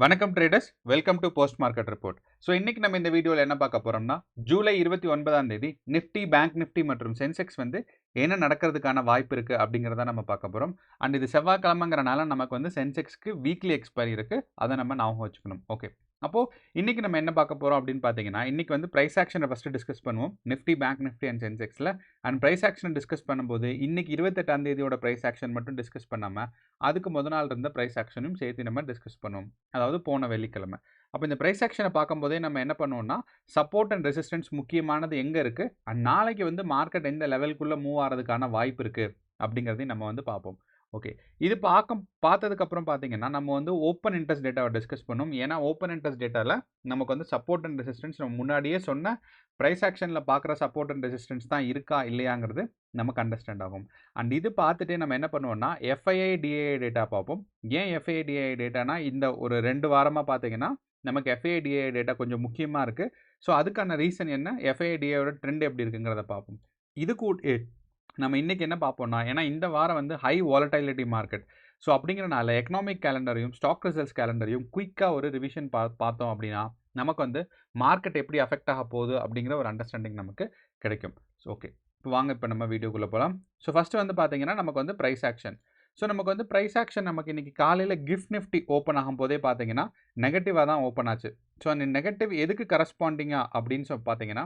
வணக்கம் traders, welcome to post market report. So இன்னைக்கு நம்ம இந்த வீடியோவில் என்ன பார்க்க போறோம்னா, ஜூலை 29ஆம் தேதி நிஃப்டி, பேங்க் நிஃப்டி மற்றும் சென்செக்ஸ் வந்து என்ன நடக்கிறதுக்கான வாய்ப்பு இருக்கு அப்படிங்கிறத நம்ம பார்க்க போறோம். அண்ட் இது செவ்வாய்க்கிழமைங்கிறனால நமக்கு வந்து சென்செக்ஸ்க்கு வீக்லி எக்ஸ்பைரி இருக்கு, அதை நம்ம ஞாபகம் வச்சுக்கணும். ஓகே, அப்போ இன்னைக்கு நம்ம என்ன பார்க்க போறோம் அப்படின்னு பார்த்தீங்கன்னா, இன்னைக்கு வந்து பிரைஸ் ஆக்ஷனை ஃபர்ஸ்ட் டிஸ்கஸ் பண்ணுவோம். நிஃப்டி, பேங்க் நிஃப்டி அண்ட் சென்செக்ஸ்ல. அண்ட் பிரைஸ் ஆக்ஷன் டிஸ்கஸ் பண்ணும்போது இன்னைக்கு 28ஆம் தேதியோட பிரைஸ் ஆக்ஷன் மட்டும் டிஸ்கஸ் பண்ணாம அதுக்கு முதல் நாள் இருந்த பிரைஸ் ஆக்ஷனும் சேர்த்து நம்ம டிஸ்கஸ் பண்ணுவோம். அதாவது போன வெள்ளிக்கிழமை. அப்போ இந்த பிரைஸ் ஆக்ஷனை பார்க்கும்போதே நம்ம என்ன பண்ணுவோம்னா, சப்போர்ட் அண்ட் ரெசிஸ்டன்ஸ் முக்கியமானது எங்கே இருக்குது, அண்ட் நாளைக்கு வந்து மார்க்கெட் எந்த லெவலுக்குள்ளே மூவ் ஆகிறதுக்கான வாய்ப்பு இருக்குது அப்படிங்கிறதையும் நம்ம வந்து பார்ப்போம். ஓகே, இது பார்த்ததுக்கப்புறம் பார்த்தீங்கன்னா நம்ம வந்து ஓப்பன் இன்ட்ரெஸ்ட் டேட்டாவை டிஸ்கஸ் பண்ணுவோம். ஏன்னா ஓப்பன் இன்ட்ரெஸ்ட் டேட்டாவில் நமக்கு வந்து சப்போர்ட் அண்ட் ரெசிஸ்டன்ஸ் நம்ம முன்னாடியே சொன்ன ப்ரைஸ் ஆக்ஷனில் பார்க்குற சப்போர்ட் அண்ட் ரெசிஸ்டன்ஸ் தான் இருக்கா இல்லையாங்கிறது நமக்கு அண்டர்ஸ்டாண்ட் ஆகும். அண்ட் இது பார்த்துட்டு நம்ம என்ன பண்ணுவோம்னா, எஃப்ஐஐ டிஐஐ டேட்டா பார்ப்போம். ஏன் எஃப்ஐஐ டிஐஐ டேட்டானா, இந்த ஒரு 2 வாரமாக பார்த்தீங்கன்னா நமக்கு எஃப்ஐஐ டிஐஐ டேட்டா கொஞ்சம் முக்கியமாக இருக்குது. ஸோ அதுக்கான ரீசன் என்ன, எஃப்ஐஐ டிஐயோட ட்ரெண்ட் எப்படி இருக்குங்கிறத பார்ப்போம். இது கூட நம்ம இன்றைக்கி என்ன பார்ப்போம்னா, ஏன்னா இந்த வாரம் வந்து ஹை வாலடைலிட்டி மார்க்கெட். ஸோ அப்படிங்கிறனால எக்கனாமிக் கேலண்டரையும் ஸ்டாக் ரிசல்ட்ஸ் கேலண்டரையும் குயிக்காக ஒரு ரிவிஷன் பார்த்தோம் அப்படின்னா நமக்கு வந்து மார்க்கெட் எப்படி அஃபெக்ட் ஆக போகுது அப்படிங்கிற ஒரு அண்டர்ஸ்டாண்டிங் நமக்கு கிடைக்கும். ஸோ ஓகே, இப்போ வாங்க இப்போ நம்ம வீடியோக்குள்ளே போகலாம். ஸோ ஃபஸ்ட்டு வந்து பார்த்தீங்கன்னா நமக்கு வந்து ப்ரைஸ் ஆக்ஷன். ஸோ நமக்கு வந்து ப்ரைஸ் ஆக்ஷன் நமக்கு இன்றைக்கி காலையில் கிஃப்ட் நிஃப்டி ஓப்பன் ஆகும் போதே பார்த்தீங்கன்னா நெகட்டிவாக தான் ஓப்பன் ஆச்சு. ஸோ அந்த நெகட்டிவ் எதுக்கு கரஸ்பாண்டிங்காக அப்படின்னு பார்த்தீங்கன்னா,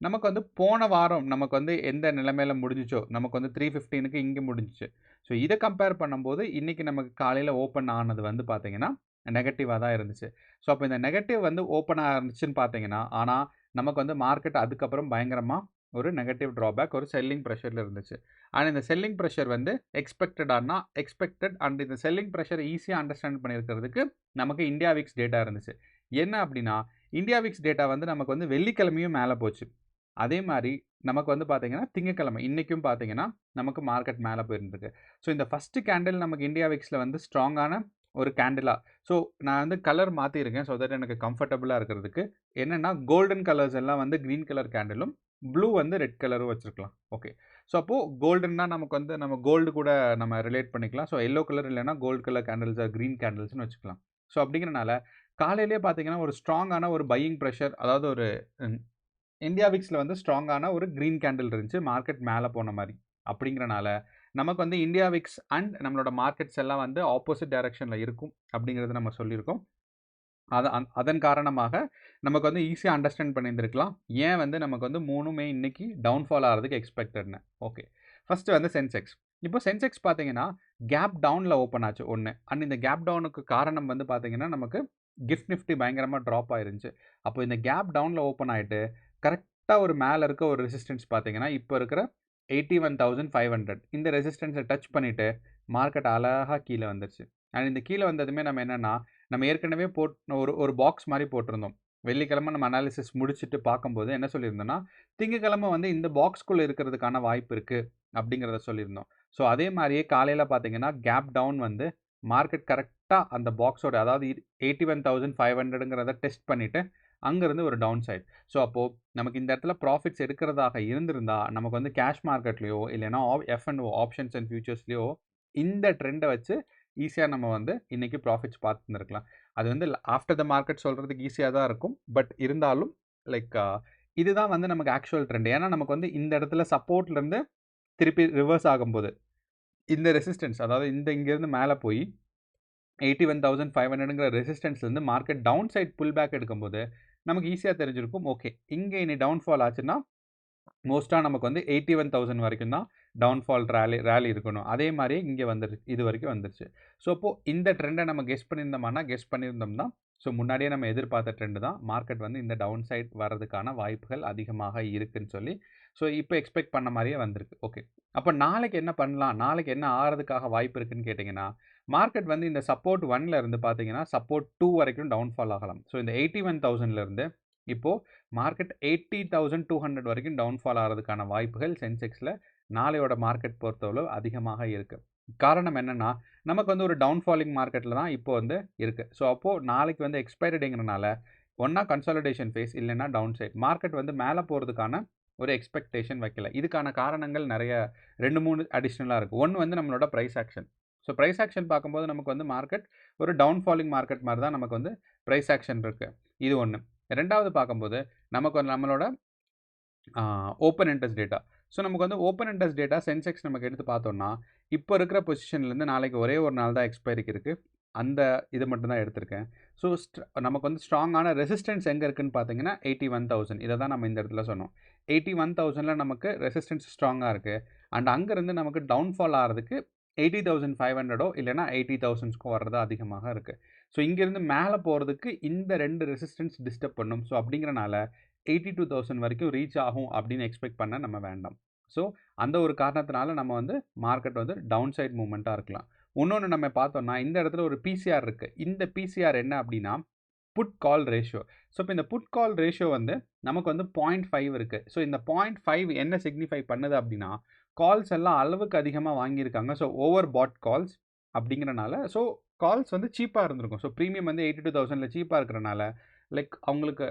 நமக்கு வந்து போன வாரம் நமக்கு வந்து எந்த நிலைமையில் முடிஞ்சிச்சோ, நமக்கு வந்து 315க்கு இங்கே முடிஞ்சிச்சு. ஸோ இதை கம்பேர் பண்ணும்போது இன்றைக்கி நமக்கு காலையில் ஓப்பன் ஆனது வந்து பார்த்தீங்கன்னா நெகட்டிவாக தான் இருந்துச்சு. ஸோ அப்போ இந்த நெகட்டிவ் வந்து ஓப்பன் ஆகிருந்துச்சுன்னு பார்த்தீங்கன்னா, ஆனால் நமக்கு வந்து மார்க்கெட் அதுக்கப்புறம் பயங்கரமாக ஒரு நெகட்டிவ் ட்ராபேக், ஒரு செல்லிங் ப்ரெஷரில் இருந்துச்சு. அண்ட் இந்த செல்லிங் ப்ரெஷர் வந்து எக்ஸ்பெக்டட் அண்ட் இந்த செல்லிங் ப்ரெஷர் ஈஸியாக அண்டர்ஸ்டாண்ட் பண்ணியிருக்கிறதுக்கு நமக்கு இந்தியா விக்ஸ் டேட்டா இருந்துச்சு. என்ன அப்படின்னா, இந்தியா விக்ஸ் டேட்டா வந்து நமக்கு வந்து வெள்ளிக்கிழமையும் மேலே போச்சு. அதே மாதிரி நமக்கு வந்து பார்த்தீங்கன்னா திங்கக்கிழமை இன்றைக்கும் பார்த்தீங்கன்னா நமக்கு மார்க்கெட் மேலே போயிருந்துருக்கு. ஸோ இந்த ஃபஸ்ட்டு கேண்டில் நமக்கு இந்தியா விக்ஸில் வந்து ஸ்ட்ராங்கான ஒரு கேண்டிலாக. ஸோ நான் வந்து கலர் மாற்றிருக்கேன் ஸோ தட் எனக்கு கம்ஃபர்டபுளாக இருக்கிறதுக்கு. என்னென்னா, கோல்டன் கலர்ஸ் எல்லாம் வந்து க்ரீன் கலர் கேண்டிலும், ப்ளூ வந்து ரெட் கலரும் வச்சுருக்கலாம். ஓகே, ஸோ அப்போது கோல்டன்னா நமக்கு வந்து நம்ம கோல்டு கூட நம்ம ரிலேட் பண்ணிக்கலாம். ஸோ எல்லோ கலர் இல்லைனா கோல்டு கலர் கேண்டில்ஸாக க்ரீன் கேண்டில்ஸ்னு வச்சுக்கலாம். ஸோ அப்படிங்கிறனால காலையிலே பார்த்தீங்கன்னா ஒரு ஸ்ட்ராங்கான ஒரு பையிங் ப்ரெஷர், அதாவது ஒரு இந்தியா விக்ஸில் வந்து ஸ்ட்ராங்கான ஒரு க்ரீன் கேண்டில் இருந்துச்சு, மார்க்கெட் மேலே போன மாதிரி. அப்படிங்கிறனால நமக்கு வந்து இந்தியா விக்ஸ் அண்ட் நம்மளோட மார்க்கெட்ஸ் எல்லாம் வந்து ஆப்போசிட் டைரக்ஷனில் இருக்கும் அப்படிங்கிறது நம்ம சொல்லியிருக்கோம். அதன் காரணமாக நமக்கு வந்து ஈஸியாக அண்டர்ஸ்டாண்ட் பண்ணியிருந்துருக்கலாம் ஏன் வந்து நமக்கு வந்து 3மே இன்னைக்கு டவுன்ஃபால் ஆகிறதுக்கு எக்ஸ்பெக்டட்னு. ஓகே, ஃபஸ்ட்டு வந்து சென்செக்ஸ். இப்போ சென்செக்ஸ் பார்த்தீங்கன்னா கேப் டவுனில் ஓப்பன் ஆச்சு ஒன்று. அண்ட் இந்த கேப் டவுனுக்கு காரணம் வந்து பார்த்தீங்கன்னா நமக்கு கிஃப்ட் நிஃப்டி பயங்கரமாக ட்ராப் ஆயிருந்துச்சு. அப்போ இந்த கேப் டவுனில் ஓப்பன் ஆகிட்டு கரெக்டாக ஒரு மேலே இருக்க ஒரு ரெசிஸ்டன்ஸ் பார்த்தீங்கன்னா இப்போ இருக்கிற 81,500 இந்த ரெசிஸ்டன்ஸை டச் பண்ணிவிட்டு மார்க்கெட் அழகாக கீழே வந்துருச்சு. அண்ட் இந்த கீழே வந்ததுமே நம்ம என்னென்னா, நம்ம ஏற்கனவே ஒரு பாக்ஸ் மாதிரி போட்டிருந்தோம். வெள்ளிக்கிழமை நம்ம அனாலிசிஸ் முடிச்சுட்டு பார்க்கும்போது என்ன சொல்லியிருந்தோம்னா, திங்கக்கிழமை வந்து இந்த பாக்ஸ்குள்ளே இருக்கிறதுக்கான வாய்ப்பு இருக்குது அப்படிங்கிறத சொல்லியிருந்தோம். ஸோ அதே மாதிரியே காலையில் பார்த்தீங்கன்னா கேப் டவுன் வந்து மார்க்கெட் கரெக்டாக அந்த பாக்ஸோட, அதாவது 81,500ங்கிறத டெஸ்ட் பண்ணிவிட்டு அங்கேருந்து ஒரு டவுன் சைட். ஸோ அப்போது நமக்கு இந்த இடத்துல ப்ராஃபிட்ஸ் எடுக்கிறதாக இருந்திருந்தால் நமக்கு வந்து கேஷ் மார்க்கெட்லேயோ இல்லைனா F&O ஆப்ஷன்ஸ் அண்ட் ஃபியூச்சர்ஸ்லேயோ இந்த ட்ரெண்டை வச்சு ஈஸியாக நம்ம வந்து இன்றைக்கி ப்ராஃபிட்ஸ் பார்த்துருந்துருக்கலாம். அது வந்து ஆஃப்டர் த மார்க்கெட் சொல்கிறதுக்கு ஈஸியாக தான் இருக்கும். பட் இருந்தாலும் லைக் இதுதான் வந்து நமக்கு ஆக்சுவல் ட்ரெண்ட். ஏன்னா நமக்கு வந்து இந்த இடத்துல சப்போர்ட்லேருந்து திருப்பி ரிவர்ஸ் ஆகும்போது இந்த ரெசிஸ்டன்ஸ், அதாவது இங்கேருந்து மேலே போய் 81,500ங்கிற ரெசிஸ்டன்ஸ்லேருந்து market downside pullback எடுக்கும்போது நமக்கு ஈஸியாக தெரிஞ்சிருக்கும். ஓகே, இங்கே இனி டவுன்ஃபால் ஆச்சுன்னா மோஸ்ட்டாக நமக்கு வந்து 81,000 வரைக்கும் தான் டவுன்ஃபால் ரேலி இருக்கணும். அதே மாதிரியே இங்கே வந்துருச்சு, இது வரைக்கும் வந்துருச்சு. ஸோ அப்போது இந்த ட்ரெண்டை நம்ம கெஸ் பண்ணியிருந்தோம்னா ஸோ முன்னாடியே நம்ம எதிர்பார்த்த ட்ரெண்டு தான். மார்க்கெட் வந்து இந்த டவுன் சைட் வர்றதுக்கான வாய்ப்புகள் அதிகமாக இருக்குதுன்னு சொல்லி ஸோ இப்போ எக்ஸ்பெக்ட் பண்ண மாதிரியே வந்திருக்கு. ஓகே, அப்போ நாளைக்கு என்ன பண்ணலாம், நாளைக்கு என்ன ஆகிறதுக்காக வாய்ப்பு இருக்குதுன்னு கேட்டிங்கன்னா, மார்க்கெட் வந்து இந்த சப்போர்ட் 1ல் இருந்து பார்த்தீங்கன்னா சப்போர்ட் 2 வரைக்கும் டவுன்ஃபால் ஆகலாம். ஸோ இந்த 81,000லேருந்து இப்போது மார்க்கெட் 80,200 வரைக்கும் டவுன்ஃபால் ஆகிறதுக்கான வாய்ப்புகள் சென்செக்ஸில் நாளையோட மார்க்கெட் பொறுத்தவரை அதிகமாக இருக்குது. காரணம் என்னென்னா, நமக்கு வந்து ஒரு டவுன்ஃபாலிங் மார்க்கெட்டில் தான் இப்போ வந்து இருக்குது. ஸோ அப்போது நாளைக்கு வந்து எக்ஸ்பைரி டேங்கிறனால ஒன்றா கன்சாலிடேஷன் ஃபேஸ் இல்லைன்னா டவுன் சைட் மார்க்கெட் வந்து மேலே போகிறதுக்கான ஒரு எக்ஸ்பெக்டேஷன் வைக்கல. இதுக்கான காரணங்கள் நிறைய 2-3 அடிஷ்னலாக இருக்குது. ஒன்று வந்து நம்மளோட price action. So price action பார்க்கும்போது நமக்கு வந்து மார்க்கெட் ஒரு டவுன் ஃபாலிங் மார்க்கெட் மாதிரி தான் நமக்கு வந்து ப்ரைஸ் ஆக்ஷன் இருக்குது. இது ஒன்று. ரெண்டாவது பார்க்கும்போது நமக்கு வந்து நம்மளோட ஓப்பன் இன்ட்ரெஸ்ட் டேட்டா. ஸோ நமக்கு வந்து ஓப்பன் இன்ட்ரெஸ்ட் டேட்டா சென்செக்ஸ் நமக்கு எடுத்து பார்த்தோம்னா, இப்போ இருக்கிற பொசிஷன்லேருந்து நாளைக்கு ஒரே ஒரு நாள் தான் எக்ஸ்பைரிக்கு இருக்குது. அந்த இது மட்டும் தான் எடுத்திருக்கேன். ஸோ நமக்கு வந்து ஸ்ட்ராங்கான ரெசிஸ்டன்ஸ் எங்கே இருக்குதுன்னு பார்த்தீங்கன்னா 81,000. இதை தான் நம்ம இந்த இடத்துல சொன்னோம். 81,000ல் நமக்கு ரெசிஸ்டன்ஸ் ஸ்ட்ராங்காக இருக்குது. அண்ட் அங்கேருந்து நமக்கு டவுன்ஃபால் ஆகிறதுக்கு 80,500 இல்லைனா 80,000க்கும் வர்றது அதிகமாக இருக்குது. ஸோ இங்கேருந்து மேலே போகிறதுக்கு இந்த 2 ரெசிஸ்டன்ஸ் டிஸ்டர்ப் பண்ணும். ஸோ அப்படிங்கிறனால 82,000 வரைக்கும் ரீச் ஆகும் அப்படின்னு எக்ஸ்பெக்ட் பண்ண நம்ம வேண்டாம். ஸோ அந்த ஒரு காரணத்தினால நம்ம வந்து மார்க்கெட் வந்து டவுன் சைட் மூவ்மெண்ட்டாக இருக்கலாம். இன்னொன்று நம்ம பார்த்தோம்னா இந்த இடத்துல ஒரு பிசிஆர் இருக்குது. இந்த பிசிஆர் என்ன அப்படின்னா புட் கால் ரேஷியோ. ஸோ இப்போ இந்த புட் கால் ரேஷியோ வந்து நமக்கு வந்து 0.5 இருக்குது. ஸோ இந்த 0.5 என்ன சிக்னிஃபை பண்ணுது அப்படின்னா கால்ஸ் எல்லாம் அளவுக்கு அதிகமாக வாங்கியிருக்காங்க. ஸோ ஓவர் பாட் கால்ஸ் அப்படிங்கிறனால ஸோ கால்ஸ் வந்து சீப்பாக இருந்திருக்கும். ஸோ ப்ரீமியம் வந்து 82,000ல் சீப்பாக இருக்கிறனால லைக் அவங்களுக்கு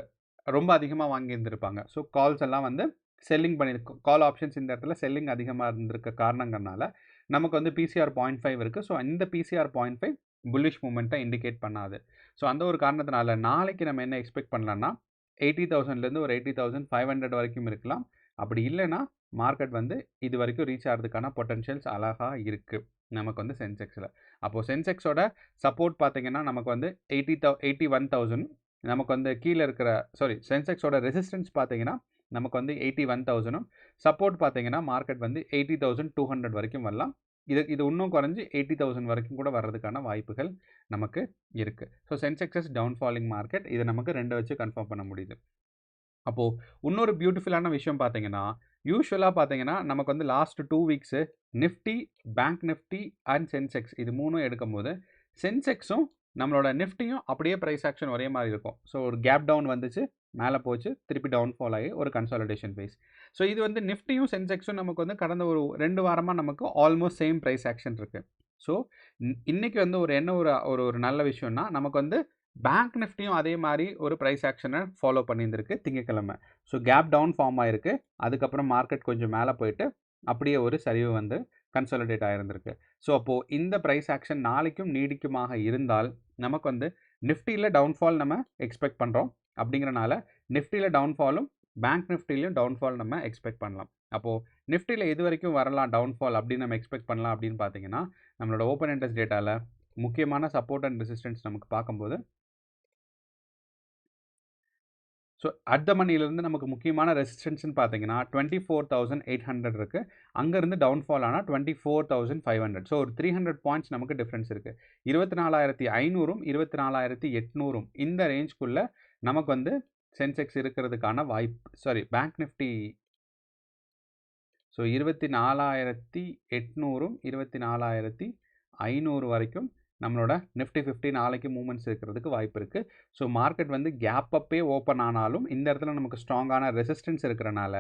ரொம்ப அதிகமாக வாங்கியிருந்திருப்பாங்க. ஸோ கால்ஸ் எல்லாம் வந்து செல்லிங் பண்ணியிருக்கோம். கால் ஆப்ஷன்ஸ் இந்த இடத்துல செல்லிங் அதிகமாக இருந்திருக்க காரணங்கள்னால நமக்கு வந்து பிசிஆர் 0.5 இருக்குது. ஸோ இந்த பிசிஆர் 0.5 புல்லிஷ் மூமெண்ட்டை இண்டிகேட் பண்ணாது. ஸோ அந்த ஒரு காரணத்தினால நாளைக்கு நம்ம என்ன எக்ஸ்பெக்ட் பண்ணலாம்னா 80,000லேருந்து ஒரு 80,500 வரைக்கும் இருக்கலாம். அப்படி இல்லைன்னா மார்க்கெட் வந்து இது வரைக்கும் ரீச் ஆகிறதுக்கான பொட்டன்ஷியல்ஸ் அழகாக இருக்குது நமக்கு வந்து சென்செக்ஸில். அப்போது சென்செக்ஸோட சப்போர்ட் பார்த்தீங்கன்னா நமக்கு வந்து 81,000. நமக்கு வந்து கீழே இருக்கிற சென்செக்ஸோட ரெசிஸ்டன்ஸ் பார்த்தீங்கன்னா நமக்கு வந்து 81,000ம் சப்போர்ட் பார்த்தீங்கன்னா மார்க்கெட் வந்து 80,200 வரைக்கும் வரலாம். இது இன்னும் குறைஞ்சி 80,000 வரைக்கும் கூட வர்றதுக்கான வாய்ப்புகள் நமக்கு இருக்குது. ஸோ சென்செக்ஸஸ் டவுன் ஃபாலிங் மார்க்கெட் இதை நமக்கு 2 வச்சு கன்ஃபார்ம் பண்ண முடியுது. அப்போது இன்னொரு பியூட்டிஃபுல்லான விஷயம் பார்த்தீங்கன்னா யூஸ்வலாக பார்த்தீங்கன்னா நமக்கு வந்து last 2 weeks Nifty, bank Nifty and Sensex இது 3ம் எடுக்கும்போது சென்செக்ஸும் நம்மளோட நிஃப்டியும் அப்படியே ப்ரைஸ் ஆக்ஷன் ஒரே மாதிரி இருக்கும். ஸோ ஒரு கேப் டவுன் வந்துச்சு, மேலே போச்சு, திருப்பி டவுன்ஃபால் ஆகி ஒரு கன்சாலிடேஷன் ஃபேஸ். ஸோ இது வந்து நிஃப்டியும் சென்செக்ஸும் நமக்கு வந்து கடந்த ஒரு 2 வாரமாக நமக்கு ஆல்மோஸ்ட் சேம் ப்ரைஸ் ஆக்ஷன் இருக்குது. ஸோ இன்றைக்கி வந்து ஒரு நல்ல விஷயம்னா நமக்கு வந்து பேங்க் நிஃப்டியும் அதே மாதிரி ஒரு ப்ரைஸ் ஆக்ஷனை ஃபாலோ பண்ணியிருந்திருக்கு திங்கக்கிழமை. ஸோ கேப் டவுன் ஃபார்ம் ஆகிருக்கு. அதுக்கப்புறம் மார்க்கெட் கொஞ்சம் மேலே போயிட்டு அப்படியே ஒரு சரிவு வந்து கன்சாலிடேட் ஆகிருந்திருக்கு. ஸோ அப்போது இந்த ப்ரைஸ் ஆக்ஷன் நாளைக்கும் நீடிக்குமாக இருந்தால் நமக்கு வந்து நிஃப்டியில் டவுன்ஃபால் நம்ம எக்ஸ்பெக்ட் பண்ணுறோம். அப்படிங்கிறனால நிஃப்டியில் டவுன்ஃபாலும் பேங்க் நிஃப்டிலையும் டவுன்ஃபால் நம்ம எக்ஸ்பெக்ட் பண்ணலாம். அப்போது நிஃப்டியில் எது வரைக்கும் வரலாம் டவுன்ஃபால் அப்படின்னு நம்ம எக்ஸ்பெக்ட் பண்ணலாம் அப்படின்னு பார்த்தீங்கன்னா நம்மளோட ஓப்பன் இன்ட்ரெஸ்ட் டேட்டாவில் முக்கியமான சப்போர்ட் அண்ட் ரெசிஸ்டன்ஸ் நமக்கு பார்க்கும்போது ஸோ அட் த மணிலேருந்து நமக்கு முக்கியமான ரெசிஸ்டன்ஸ்னு பார்த்தீங்கன்னா 24,800 இருக்குது. அங்கேருந்து டவுன்ஃபால் ஆனால் 24,500. ஸோ ஒரு 300 பாயிண்ட்ஸ் நமக்கு டிஃப்ரென்ஸ் இருக்குது. 24,500ம் 24,800ம் இந்த ரேஞ்சுக்குள்ளே நமக்கு வந்து சென்செக்ஸ் இருக்கிறதுக்கான பேங்க் நிஃப்டி. ஸோ 24,800ம் 24,500 வரைக்கும் நம்மளோட நிஃப்டி 50 நாளைக்கு மூவ்மெண்ட்ஸ் இருக்கிறதுக்கு வாய்ப்பு இருக்குது. ஸோ மார்க்கெட் வந்து கேப் அப்பே ஓப்பன் ஆனாலும் இந்த இடத்துல நமக்கு ஸ்ட்ராங்கான ரெசிஸ்டன்ஸ் இருக்கிறனால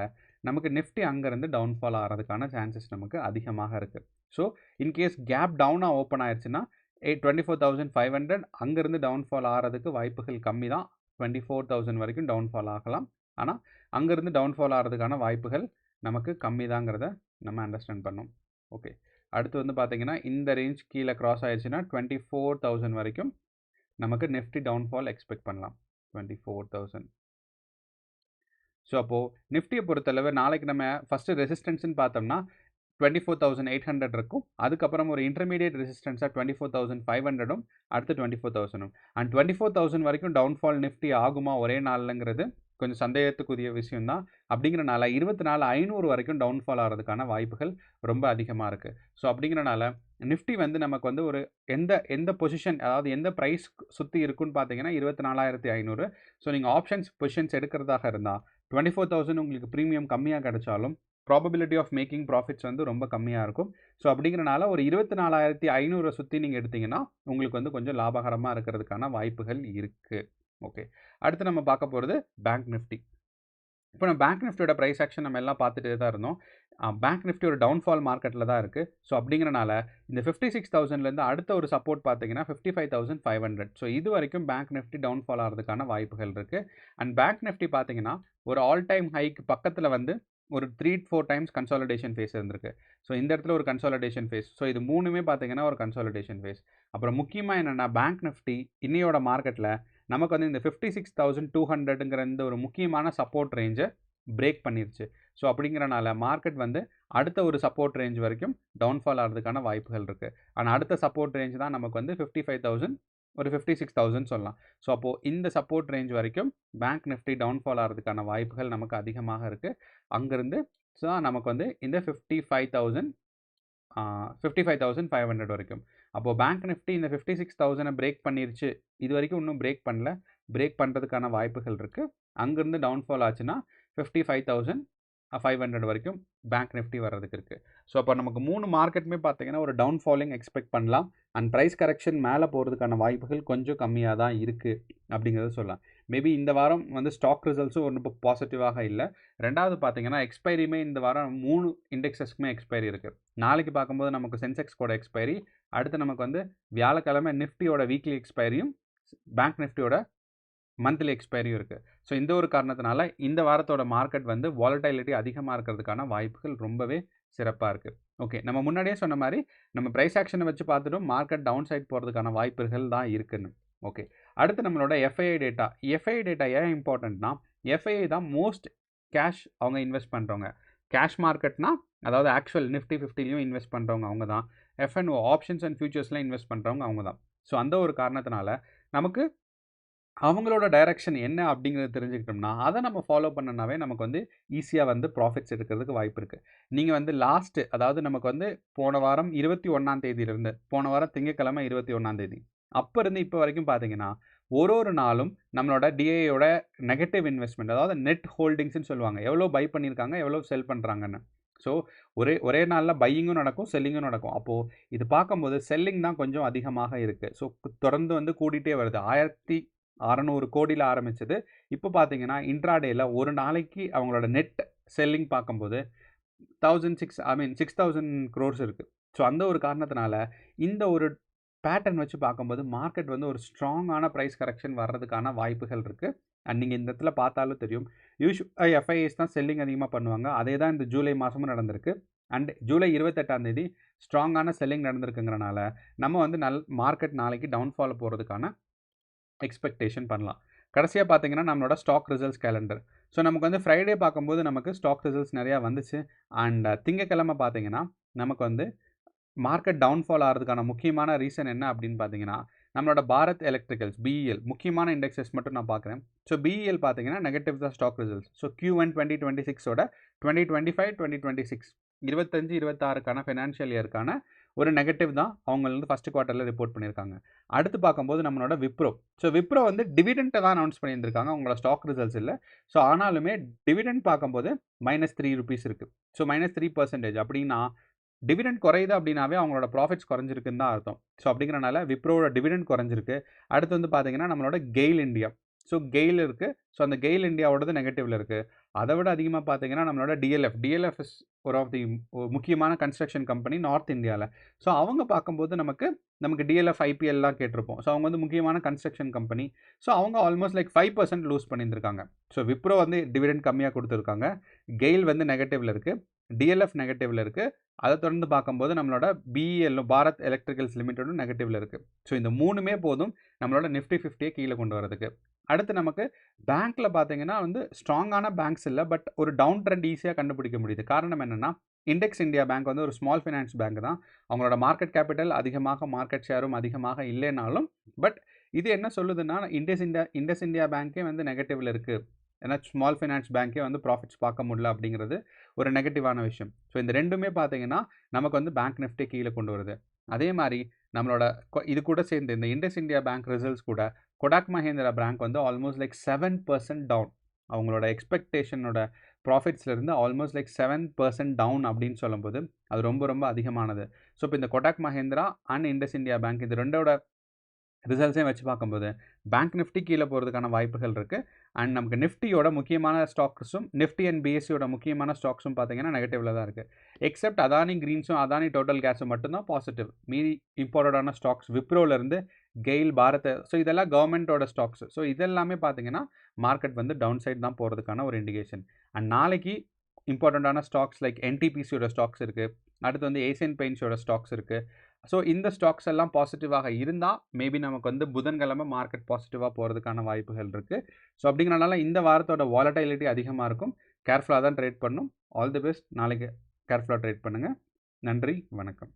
நமக்கு நிஃப்டி அங்கேருந்து டவுன்ஃபால் ஆகிறதுக்கான சான்சஸ் நமக்கு அதிகமாக இருக்குது. ஸோ இன்கேஸ் கேப் டவுனாக ஓப்பன் ஆயிடுச்சுன்னா 24,500 அங்கேருந்து டவுன்ஃபால் ஆகிறதுக்கு வாய்ப்புகள் கம்மி தான். 24,000 வரைக்கும் டவுன்ஃபால் ஆகலாம். ஆனால் அங்கேருந்து டவுன்ஃபால் ஆகிறதுக்கான வாய்ப்புகள் நமக்கு கம்மி தாங்கிறத நம்ம அண்டர்ஸ்டாண்ட் பண்ணோம். ஓகே, அடுத்து வந்து பார்த்தீங்கன்னா இந்த ரேஞ்ச் கீழே கிராஸ் ஆயிடுச்சுன்னா 24,000 வரைக்கும் நமக்கு நிஃப்டி டவுன்ஃபால் எக்ஸ்பெக்ட் பண்ணலாம். 24,000. ஸோ அப்போது நிஃப்டியை பொறுத்தளவு நாளைக்கு நம்ம ஃபஸ்ட்டு ரெசிஸ்டன்ஸ்னு பார்த்தோம்னா 24,800 இருக்கும். அதுக்கப்புறம் ஒரு இன்டர்மீடியட் ரெசிஸ்டன்ஸாக 24,500ம் அடுத்து 24,000ம். அண்ட் 24,000 வரைக்கும் டவுன்ஃபால் நிஃப்டி ஆகுமா ஒரே நாள்ங்கிறது கொஞ்சம் சந்தேகத்துக்குரிய விஷயம்தான். அப்படிங்கிறனால 24,500 வரைக்கும் டவுன்ஃபால் ஆகிறதுக்கான வாய்ப்புகள் ரொம்ப அதிகமாக இருக்குது. ஸோ அப்படிங்கிறனால நிஃப்டி வந்து நமக்கு வந்து ஒரு எந்த பொசிஷன், அதாவது எந்த ப்ரைஸ் சுற்றி இருக்குன்னு பார்த்தீங்கன்னா 24,500. ஸோ நீங்கள் ஆப்ஷன்ஸ் பொசிஷன்ஸ் எடுக்கிறதாக இருந்தால் 24,000 உங்களுக்கு ப்ரீமியம் கம்மியாக கிடைச்சாலும் ப்ராபபிலிட்டி ஆஃப் மேக்கிங் ப்ராஃபிட்ஸ் வந்து ரொம்ப கம்மியாக இருக்கும். ஸோ அப்படிங்கிறனால ஒரு 24,500 சுற்றி நீங்கள் எடுத்திங்கன்னா உங்களுக்கு வந்து கொஞ்சம் லாபகரமாக இருக்கிறதுக்கான வாய்ப்புகள் இருக்குது. ஓகே, அடுத்து நம்ம பார்க்க போகிறது பேங்க் நிஃப்டி. இப்போ நம்ம பேங்க் நிஃப்டியோட ப்ரைஸ் ஆக்ஷன் நம்ம எல்லாம் பார்த்துட்டே தான் இருந்தோம். பேங்க் நிஃப்டி ஒரு டவுன்ஃபால் மார்க்கெட்டில் தான் இருக்குது. ஸோ அப்படிங்கிறனால இந்த 56,000லேருந்து அடுத்த ஒரு சப்போர்ட் பார்த்தீங்கன்னா 55,500. ஸோ இது வரைக்கும் பேங்க் நிஃப்டி டவுன்ஃபால் ஆகிறதுக்கான வாய்ப்புகள் இருக்குது. அண்ட் பேங்க் நிஃப்டி பார்த்தீங்கன்னா ஒரு ஆல் டைம் ஹைக்கு பக்கத்தில் வந்து ஒரு 3-4 டைம்ஸ் கன்சாலிடேஷன் ஃபேஸ் இருந்திருக்கு. ஸோ இந்த இடத்துல ஒரு கன்சாலிடேஷன் ஃபேஸ். ஸோ இது 3மே பார்த்தீங்கன்னா ஒரு கன்சாலிடேஷன் ஃபேஸ். அப்புறம் முக்கியமா என்னன்னா, பேங்க் நிஃப்டி இன்னையோட மார்க்கெட்ல நமக்கு வந்து இந்த 56,200ங்கிற இந்த ஒரு முக்கியமான சப்போர்ட் ரேஞ்ச பிரேக் பண்ணிருச்சு. ஸோ அப்படிங்கிறனால மார்க்கெட் வந்து அடுத்த ஒரு சப்போர்ட் ரேஞ்ச் வரைக்கும் டவுன்ஃபால் ஆகுறதுக்கான வாய்ப்புகள் இருக்கு. ஆனா அடுத்த சப்போர்ட் ரேஞ்ச் தான் நமக்கு வந்து 55,000 ஒரு 56,000 சொல்லலாம். ஸோ அப்போ இந்த சப்போர்ட் ரேஞ்ச் வரைக்கும் பேங்க் நிஃப்டி டவுன்ஃபால் ஆகுறதுக்கான வாய்ப்புகள் நமக்கு அதிகமாக இருக்கு. அங்கிருந்து ஸோ நமக்கு வந்து இந்த 55,500 வரைக்கும். அப்போ பேங்க் நிஃப்டி இந்த 56,000 பிரேக் பண்ணிருச்சு. இது வரைக்கும் இன்னும் பிரேக் பண்ணல. பிரேக் பண்றதுக்கான வாய்ப்புகள் இருக்கு. அங்கிருந்து டவுன்ஃபால் ஆச்சுன்னா 55,500 வரைக்கும் பேங்க் நிஃப்டி வர்றதுக்கு இருக்கு. ஸோ அப்போ நமக்கு 3 மார்க்கெட்டுமே பார்த்தீங்கன்னா ஒரு டவுன்ஃபாலிங் எக்ஸ்பெக்ட் பண்ணலாம். அண்ட் ப்ரைஸ் கரெக்ஷன் மேலே போகிறதுக்கான வாய்ப்புகள் கொஞ்சம் கம்மியாக தான் இருக்குது அப்படிங்கிறத சொல்லலாம். மேபி இந்த வாரம் வந்து ஸ்டாக் ரிசல்ட்ஸும் ஒன்றும் இப்போ பாசிட்டிவாக இல்லை. ரெண்டாவது பார்த்தீங்கன்னா எக்ஸ்பைரியுமே இந்த வாரம் 3 இண்டெக்ஸஸ்க்குமே எக்ஸ்பைரி இருக்குது. நாளைக்கு பார்க்கும்போது நமக்கு சென்செக்ஸ்கோட எக்ஸ்பைரி, அடுத்து நமக்கு வந்து வியாழக்கிழமை நிஃப்டியோட வீக்லி எக்ஸ்பைரியும் பேங்க் நிஃப்டியோட மந்த்லி எக்ஸ்பைரியும் இருக்குது. ஸோ இந்த ஒரு காரணத்தினால இந்த வாரத்தோட மார்க்கெட் வந்து வாலடைலிட்டி அதிகமாக இருக்கிறதுக்கான வாய்ப்புகள் ரொம்பவே சிறப்பாக இருக்குது. ஓகே, நம்ம முன்னாடியே சொன்ன மாதிரி நம்ம ப்ரைஸ் ஆக்ஷனை வச்சு பார்த்துட்டும் மார்க்கெட் டவுன் சைட் போகிறதுக்கான வாய்ப்புகள் தான் இருக்குன்னு. ஓகே, அடுத்து நம்மளோட எஃப்ஐஐ டேட்டா. எஃப்ஐஐ டேட்டா ஏன் இம்பார்ட்டன்ட்னா, எஃப்ஐஐ தான் மோஸ்ட் கேஷ் அவங்க இன்வெஸ்ட் பண்ணுறவங்க. கேஷ் மார்க்கெட்னா அதாவது ஆக்சுவல் நிஃப்டி 50லையும் இன்வெஸ்ட் பண்ணுறவங்க அவங்க தான். எஃப்என்ஓ ஆப்ஷன்ஸ் அண்ட் ஃபியூச்சர்ஸ்லாம் இன்வெஸ்ட் பண்ணுறவங்க அவங்க தான். ஸோ அந்த ஒரு காரணத்தினால நமக்கு அவங்களோட டைரக்ஷன் என்ன அப்படிங்கிறத தெரிஞ்சுக்கிட்டோம்னா, அதை நம்ம ஃபாலோ பண்ணனாவே நமக்கு வந்து ஈஸியாக வந்து ப்ராஃபிட்ஸ் எடுக்கிறதுக்கு வாய்ப்பு இருக்குது. நீங்கள் வந்து அதாவது நமக்கு வந்து போன வாரம் 21ஆம் தேதியிலிருந்து, போன வாரம் திங்கட்கிழமை 21ஆம் தேதி அப்போ இருந்து இப்போ வரைக்கும் பார்த்தீங்கன்னா, ஒரு நாளும் நம்மளோட டிஐயோட நெகட்டிவ் இன்வெஸ்ட்மெண்ட், அதாவது நெட் ஹோல்டிங்ஸ்ன்னு சொல்லுவாங்க. எவ்வளோ பை பண்ணியிருக்காங்க, எவ்வளோ செல் பண்ணுறாங்கன்னு. ஸோ ஒரே நாளில் பையிங்கும் நடக்கும், செல்லிங்கும் நடக்கும். அப்போது இது பார்க்கும்போது செல்லிங் தான் கொஞ்சம் அதிகமாக இருக்குது. ஸோ தொடர்ந்து வந்து கூட்டிகிட்டே வருது. 1,600 கோடியில் ஆரம்பிச்சது. இப்போ பார்த்தீங்கன்னா இன்ட்ராடேல ஒரு நாளைக்கு அவங்களோட நெட் செல்லிங் பார்க்கும்போது 6,000 crores இருக்குது. ஸோ அந்த ஒரு காரணத்தினால இந்த ஒரு பேட்டர்ன் வச்சு பார்க்கும்போது மார்க்கெட் வந்து ஒரு ஸ்ட்ராங்கான ப்ரைஸ் கரெக்ஷன் வர்றதுக்கான வாய்ப்புகள் இருக்குது. அண்ட் நீங்கள் இந்த இடத்துல பார்த்தாலும் தெரியும், யூஸ்வலாக எஃப்ஐஎஸ் தான் செல்லிங் அதிகமாக பண்ணுவாங்க. அதே தான் இந்த ஜூலை மாதமும் நடந்திருக்கு. அண்ட் ஜூலை 28ஆம் தேதி ஸ்ட்ராங்கான செல்லிங் நடந்திருக்குங்கிறனால நம்ம வந்து மார்க்கெட் நாளைக்கு டவுன்ஃபால் போகிறதுக்கான எக்ஸ்பெக்டேஷன் பண்ணலாம். கடைசியாக பார்த்தீங்கன்னா நம்மளோட ஸ்டாக் ரிசல்ட்ஸ் கேலண்டர். ஸோ நமக்கு வந்து ஃப்ரைடே பார்க்கும்போது நமக்கு ஸ்டாக் ரிசல்ட்ஸ் நிறையா வந்துச்சு. அண்ட் திங்கக்கிழமை பார்த்தீங்கன்னா நமக்கு வந்து மார்க்கெட் டவுன்ஃபால் ஆகிறதுக்கான முக்கியமான ரீசன் என்ன அப்படின்னு பார்த்தீங்கன்னா, நம்மளோட பாரத் எலக்ட்ரிக்கல்ஸ் பிஇஎல் முக்கியமான இண்டெக்ஸஸ் மட்டும் நான் பார்க்குறேன். ஸோ பிஇஎல் பார்த்தீங்கன்னா நெகட்டிவ் தான் ஸ்டாக் ரிசல்ட்ஸ். ஸோ Q1 2026ஓட 2025, 2026 25-26க்கான ஃபினான்ஷியல் இயருக்கான ஒரு நெகட்டிவ் தான் அவங்க வந்து ஃபஸ்ட் குவார்ட்டரில் ரிப்போர்ட் பண்ணியிருக்காங்க. அடுத்து பார்க்கும்போது நம்மளோட விப்ரோ. ஸோ விப்ரோ வந்து டிவிடெண்ட்டை தான் அனௌன்ஸ் பண்ணியிருந்திருக்காங்க, அவங்களோட ஸ்டாக் ரிசல்ட்ஸ் இல்லை. ஸோ ஆனாலுமே டிவிடெண்ட் பார்க்கும்போது -3 இருக்குது. ஸோ -3% அப்படின்னா டிவிடெண்ட் குறையுது அப்படின்னாவே அவங்களோட ப்ராஃபிட்ஸ் குறைஞ்சிருக்குன்னு தான் அர்த்தம். ஸோ அப்படிங்கிறனால விப்ரோட டிவிடெண்ட் குறைஞ்சிருக்கு. அடுத்து வந்து பார்த்தீங்கன்னா நம்மளோட கெயில் இந்தியா. ஸோ கெயில் இருக்குது. ஸோ அந்த கெயில் இந்தியாவோடது நெகட்டிவில் இருக்குது. அதை விட அதிகமாக பார்த்தீங்கன்னா நம்மளோட டிஎல்எஃப் இஸ் ஒரு ஆஃப் தி முக்கியமான கன்ஸ்ட்ரக்ஷன் கம்பெனி நார்த் இந்தியாவில். ஸோ அவங்க பார்க்கும்போது நமக்கு டிஎல்எஃப் ஐபிஎல்லாம் கேட்டிருப்போம். ஸோ அவங்க வந்து முக்கியமான கன்ஸ்ட்ரக்ஷன் கம்பெனி. ஸோ அவங்க ஆல்மோஸ்ட் லைக் 5% லூஸ் பண்ணியிருந்திருக்காங்க. ஸோ விப்ரோ வந்து டிவிடெண்ட் கம்மியாக கொடுத்துருக்காங்க. கெயில் வந்து நெகட்டிவில் இருக்குது. டிஎல்எஃப் நெகட்டிவில் இருக்குது. அதை தொடர்ந்து பார்க்கும்போது நம்மளோட பிஇஎல் பாரத் எலக்ட்ரிக்கல்ஸ் லிமிட்டடும் நெகட்டிவில் இருக்குது. ஸோ இந்த 3மே போதும் நம்மளோட நிஃப்டி 50யை கீழே கொண்டு வரதுக்கு. அடுத்து நமக்கு பேங்க்கில் பார்த்தீங்கன்னா வந்து ஸ்ட்ராங்கான பேங்க்ஸ் இல்லை, பட் ஒரு டவுன் ட்ரெண்ட் ஈஸியாக கண்டுபிடிக்க முடியுது. காரணம் என்னென்னா, இண்டெக்ஸ் இந்தியா பேங்க் வந்து ஒரு ஸ்மால் ஃபினான்ஸ் பேங்க் தான். அவங்களோட மார்க்கெட் கேபிட்டல் அதிகமாக, மார்க்கெட் ஷேரும் அதிகமாக இல்லைனாலும், பட் இது என்ன சொல்லுதுன்னா, இண்டஸ் இந்தியா பேங்க்கே வந்து நெகட்டிவில் இருக்குது. ஏன்னா ஸ்மால் ஃபினான்ஸ் பேங்க்கே வந்து ப்ராஃபிட்ஸ் பார்க்க முடியல அப்படிங்கிறது ஒரு நெகட்டிவான விஷயம். ஸோ இந்த ரெண்டுமே பார்த்தீங்கன்னா நமக்கு வந்து பேங்க் நிஃப்டி கீழே கொண்டு வருது. அதே மாதிரி நம்மளோட இது கூட சேர்ந்து இந்த இண்டஸ் இந்தியா பேங்க் ரிசல்ட்ஸ் கூட கொடாக் மஹேந்திரா பேங்க் வந்து ஆல்மோஸ்ட் லைக் 7% டவுன். அவங்களோட எக்ஸ்பெக்டேஷனோட ப்ராஃபிட்ஸ்லேருந்து ஆல்மோஸ்ட் லைக் 7% டவுன் அப்படின்னு சொல்லும்போது அது ரொம்ப ரொம்ப அதிகமானது. ஸோ இப்போ இந்த Kotak Mahindra and Indus India bank இது ரெண்டோட ரிசல்ட்ஸையும் வச்சு பார்க்கும்போது பேங்க் நிஃப்டி கீழே போகிறதுக்கான வாய்ப்புகள் இருக்குது. அண்ட் நமக்கு நிஃப்டியோட முக்கியமான ஸ்டாக்ஸும் நிஃப்டி அண்ட் பிஎஸ்சியோட முக்கியமான ஸ்டாக்ஸும் பார்த்தீங்கன்னா நெகட்டிவில் தான் இருக்குது. எக்ஸப்ட் அதானி கிரீன்ஸும் அதானி டோட்டல் கேஸும் மட்டும்தான் பாசிட்டிவ். மீதி இம்பார்ட்டடான ஸ்டாக்ஸ் விப்ரோலேருந்து கெயில், பாரத், ஸோ இதெல்லாம் கவர்மெண்ட்டோட ஸ்டாக்ஸ். ஸோ இதெல்லாமே பார்த்தீங்கன்னா மார்க்கெட் வந்து டவுன் சைட் தான் போகிறதுக்கான ஒரு இண்டிகேஷன். அண்ட் நாளைக்கு இம்பார்ட்டண்ட்டான ஸ்டாக்ஸ் லைக் என்டிபிசியோட ஸ்டாக்ஸ் இருக்குது. அடுத்து வந்து ஏசியன் பெயிண்ட்ஸோட ஸ்டாக்ஸ் இருக்குது. ஸோ இந்த ஸ்டாக்ஸ் எல்லாம் பாசிட்டிவாக இருந்தால் மேபி நமக்கு வந்து புதன்கிழமை மார்க்கெட் பாசிட்டிவாக போகிறதுக்கான வாய்ப்புகள் இருக்குது. ஸோ அப்படிங்கிறனால இந்த வாரத்தோட வாலட்டிலிட்டி அதிகமாக இருக்கும். கேர்ஃபுல்லாக தான் ட்ரேட் பண்ணணும். All the best. நாளைக்கு கேர்ஃபுல்லாக ட்ரேட் பண்ணுங்கள். நன்றி, வணக்கம்.